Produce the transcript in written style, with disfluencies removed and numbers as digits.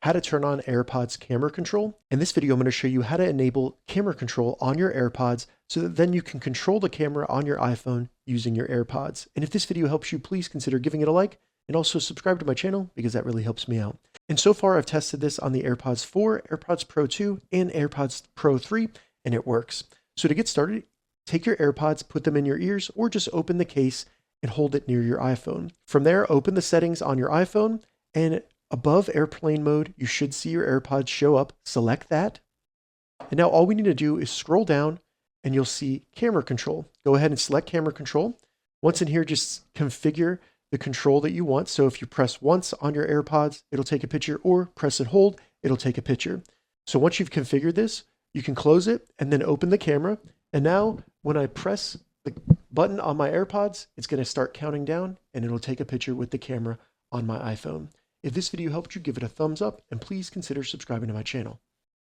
how to turn on AirPods camera control. In this video, I'm going to show you how to enable camera control on your AirPods so that then you can control the camera on your iPhone using your AirPods. And if this video helps you, please consider giving it a like and also subscribe to my channel because that really helps me out. And so far, I've tested this on the AirPods 4, AirPods Pro 2, and AirPods Pro 3, and it works. So to get started, take your AirPods, put them in your ears, or just open the case and hold it near your iPhone. From there, open the settings on your iPhone, and above airplane mode, you should see your AirPods show up. Select that. And now all we need to do is scroll down and you'll see camera control. Go ahead and select camera control. Once in here, just configure the control that you want. So if you press once on your AirPods, it'll take a picture, or press and hold, it'll take a picture. So once you've configured this, you can close it and then open the camera. And now when I press the button on my AirPods, it's going to start counting down and it'll take a picture with the camera on my iPhone. If this video helped you, give it a thumbs up and please consider subscribing to my channel.